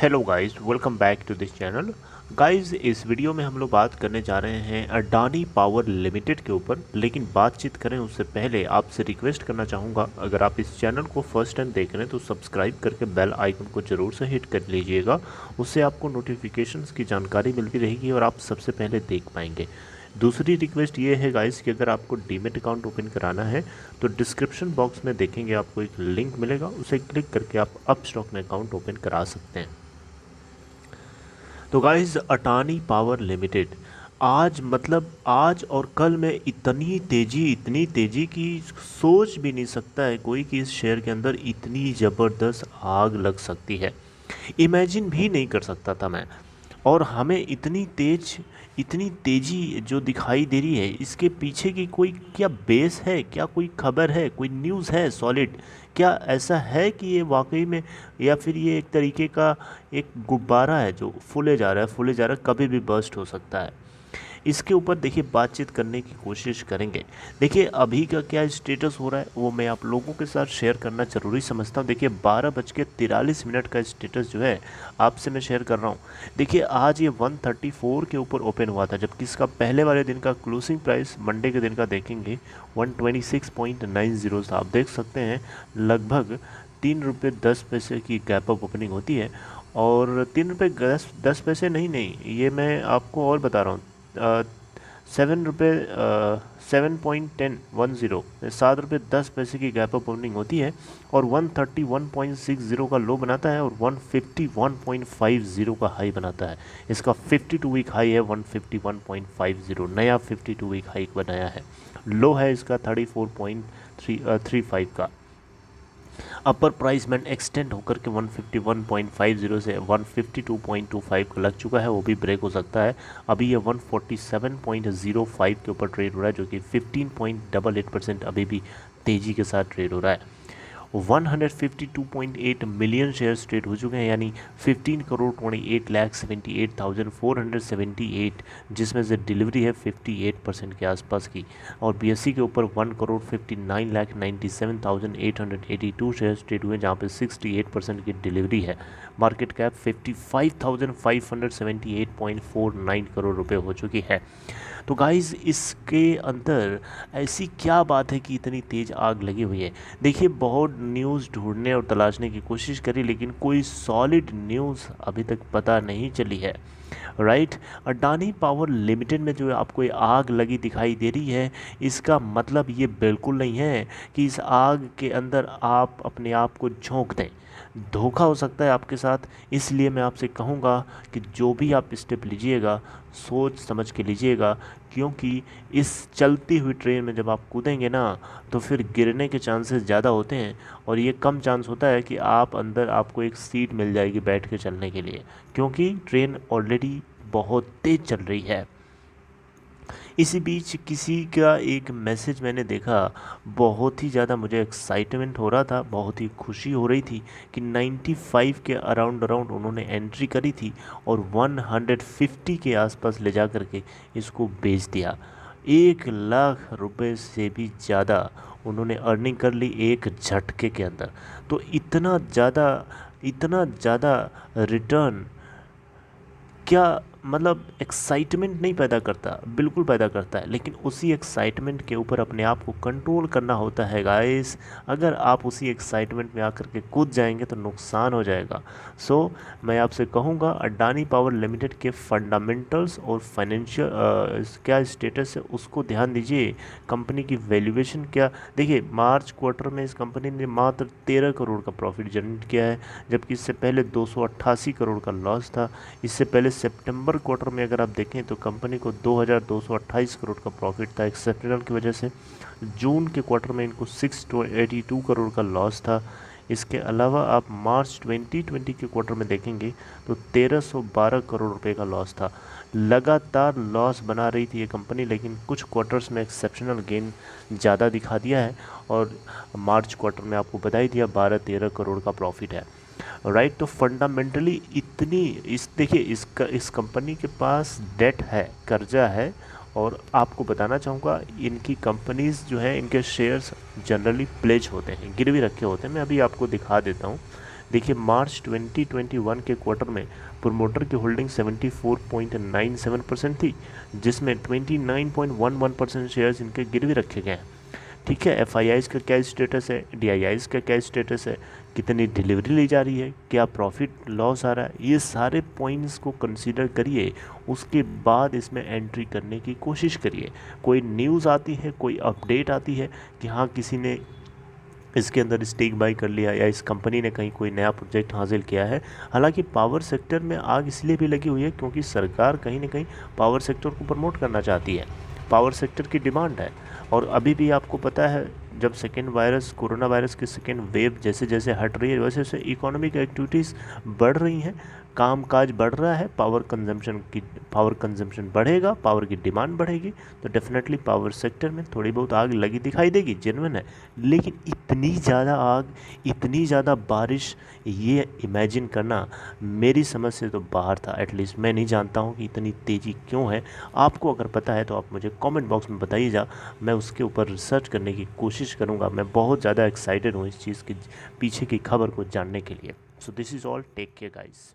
Hello guys, welcome back to this channel. Guys, इस video में हम लोग बात करने जा रहे हैं अडानी पावर लिमिटेड के ऊपर। लेकिन बातचीत करें उससे पहले आपसे रिक्वेस्ट करना चाहूँगा, अगर आप इस चैनल को फर्स्ट टाइम देख रहे हैं तो सब्सक्राइब करके बेल आइकन को ज़रूर से हिट कर लीजिएगा। उससे आपको नोटिफिकेशंस की जानकारी मिलती रहेगी और आप सबसे पहले देख पाएंगे। दूसरी रिक्वेस्ट ये है गाइस कि अगर आपको डीमेट अकाउंट ओपन कराना है तो डिस्क्रिप्शन बॉक्स में देखेंगे आपको एक लिंक मिलेगा, उसे क्लिक करके आप अपस्टॉक में अकाउंट ओपन करा सकते हैं। तो गाइस, अडानी पावर लिमिटेड आज और कल में इतनी तेज़ी की सोच भी नहीं सकता है कोई कि इस शेयर के अंदर इतनी ज़बरदस्त आग लग सकती है। इमेजिन भी नहीं कर सकता था मैं। और हमें इतनी तेज़ी जो दिखाई दे रही है, इसके पीछे की कोई क्या बेस है, क्या कोई खबर है, कोई न्यूज़ है सॉलिड? क्या ऐसा है कि ये वाकई में, या फिर ये एक तरीके का एक गुब्बारा है जो फूले जा रहा है, कभी भी बर्स्ट हो सकता है। इसके ऊपर देखिए बातचीत करने की कोशिश करेंगे। देखिए अभी का क्या स्टेटस हो रहा है वो मैं आप लोगों के साथ शेयर करना ज़रूरी समझता हूँ। देखिए 12:43 का स्टेटस जो है आपसे मैं शेयर कर रहा हूँ। देखिए आज ये 134 के ऊपर ओपन हुआ था, जबकि इसका पहले वाले दिन का क्लोजिंग प्राइस मंडे के दिन का देखेंगे 126.90 था। आप देख सकते हैं लगभग 3 रुपये 10 पैसे की गैप अप ओपनिंग होती है। और 3 रुपये 10 पैसे नहीं, ये मैं आपको और बता रहा हूँ। 7 रुपये 7.10 7 रुपये 10 पैसे की गैप अप ओपनिंग होती है और 131.60 का लो बनाता है और 151.50 का हाई बनाता है। इसका 52 वीक हाई है 151.50, नया 52 वीक हाई बनाया है। लो है इसका 34.35 का। अपर प्राइस बैंड एक्सटेंड होकर के 151.50 से 152.25 का लग चुका है, वो भी ब्रेक हो सकता है। अभी ये 147.05 के ऊपर ट्रेड हो रहा है, जो कि 15.88% अभी भी तेज़ी के साथ ट्रेड हो रहा है। 152.8 मिलियन शेयर्स ट्रेड हो चुके हैं, यानी 15,28,78,478, जिसमें से डिलीवरी है 58% के आसपास की। और बीएससी के ऊपर 1,59,97,882 शेयर्स ट्रेड हुए, जहाँ पे 68% की डिलीवरी है। मार्केट कैप 55,578.49 करोड़ रुपए हो चुकी है। तो गाइज़, इसके अंदर ऐसी क्या बात है कि इतनी तेज़ आग लगी हुई है? देखिए बहुत न्यूज़ ढूंढने और तलाशने की कोशिश करी, लेकिन कोई सॉलिड न्यूज़ अभी तक पता नहीं चली है। राइट। अडानी पावर लिमिटेड में जो आपको ये आग लगी दिखाई दे रही है, इसका मतलब ये बिल्कुल नहीं है कि इस आग के अंदर आप अपने आप को झोंक दें। धोखा हो सकता है आपके साथ। इसलिए मैं आपसे कहूँगा कि जो भी आप स्टेप लीजिएगा सोच समझ के लीजिएगा, क्योंकि इस चलती हुई ट्रेन में जब आप कूदेंगे ना तो फिर गिरने के चांसेस ज़्यादा होते हैं। और ये कम चांस होता है कि आप अंदर आपको एक सीट मिल जाएगी बैठ के चलने के लिए, क्योंकि ट्रेन ऑलरेडी बहुत तेज़ चल रही है। इसी बीच किसी का एक मैसेज मैंने देखा, बहुत ही ज़्यादा मुझे एक्साइटमेंट हो रहा था, बहुत ही खुशी हो रही थी कि 95 के अराउंड उन्होंने एंट्री करी थी और 150 के आसपास ले जा करके इसको बेच दिया। 1 लाख रुपए से भी ज़्यादा उन्होंने अर्निंग कर ली एक झटके के अंदर। तो इतना ज़्यादा रिटर्न क्या मतलब एक्साइटमेंट नहीं पैदा करता? बिल्कुल पैदा करता है, लेकिन उसी एक्साइटमेंट के ऊपर अपने आप को कंट्रोल करना होता है गाइस। अगर आप उसी एक्साइटमेंट में आकर के कूद जाएंगे तो नुकसान हो जाएगा। मैं आपसे कहूँगा अडानी पावर लिमिटेड के फंडामेंटल्स और फाइनेंशियल क्या स्टेटस है उसको ध्यान दीजिए। कंपनी की वैल्यूएशन क्या, देखिए मार्च क्वार्टर में इस कंपनी ने मात्र 13 करोड़ का प्रॉफिट जनरेट किया है, जबकि इससे पहले 288 करोड़ का लॉस था। इससे पहले सितंबर क्वार्टर में अगर आप देखें तो कंपनी को 2228 करोड़ का प्रॉफिट था एक्सेप्शनल की वजह से। जून के क्वार्टर में इनको 682 करोड़ का लॉस था। इसके अलावा आप मार्च 2020 के क्वार्टर में देखेंगे तो 1312 करोड़ रुपए का लॉस था। लगातार लॉस बना रही थी ये कंपनी, लेकिन कुछ क्वार्टर्स में एक्सेप्शनल गेन ज़्यादा दिखा दिया है और मार्च क्वार्टर में आपको बता ही दिया 12-13 करोड़ का प्रॉफिट है। राइट। तो फंडामेंटली देखिए इस कंपनी के पास डेट है, कर्जा है। और आपको बताना चाहूँगा इनकी कंपनीज़ जो है इनके शेयर्स जनरली प्लेज होते हैं, गिरवी रखे होते हैं। मैं अभी आपको दिखा देता हूँ। देखिए मार्च 2021 के क्वार्टर में प्रोमोटर की होल्डिंग 74.97% थी, जिसमें 29.11% शेयर्स इनके गिरवी रखे गए हैं। ठीक है, एफआईआईज़ का क्या स्टेटस है, डीआईआईज़ का क्या स्टेटस है, कितनी डिलीवरी ली जा रही है, क्या प्रॉफिट लॉस आ रहा है, ये सारे पॉइंट्स को कंसीडर करिए। उसके बाद इसमें एंट्री करने की कोशिश करिए। कोई न्यूज़ आती है, कोई अपडेट आती है कि हाँ किसी ने इसके अंदर स्टेक बाई कर लिया या इस कंपनी ने कहीं कोई नया प्रोजेक्ट हासिल किया है। हालांकि पावर सेक्टर में आग इसलिए भी लगी हुई है क्योंकि सरकार कहीं ना कहीं पावर सेक्टर को प्रमोट करना चाहती है, पावर सेक्टर की डिमांड है। और अभी भी आपको पता है जब सेकेंड वायरस, कोरोना वायरस की सेकेंड वेव जैसे जैसे हट रही है वैसे वैसे इकोनॉमिक एक्टिविटीज़ बढ़ रही हैं, काम काज बढ़ रहा है, पावर कंजम्पशन बढ़ेगा, पावर की डिमांड बढ़ेगी, तो डेफिनेटली पावर सेक्टर में थोड़ी बहुत आग लगी दिखाई देगी, जेन्युइन है। लेकिन इतनी ज़्यादा आग, इतनी ज़्यादा बारिश, ये इमेजिन करना मेरी समझ से तो बाहर था। एटलीस्ट मैं नहीं जानता हूँ कि इतनी तेज़ी क्यों है। आपको अगर पता है तो आप मुझे कमेंट बॉक्स में बताइएगा, मैं उसके ऊपर रिसर्च करने की कोशिश करूँगा। मैं बहुत ज़्यादा एक्साइटेड हूँ इस चीज़ के पीछे की खबर को जानने के लिए। So this is all, take care guys.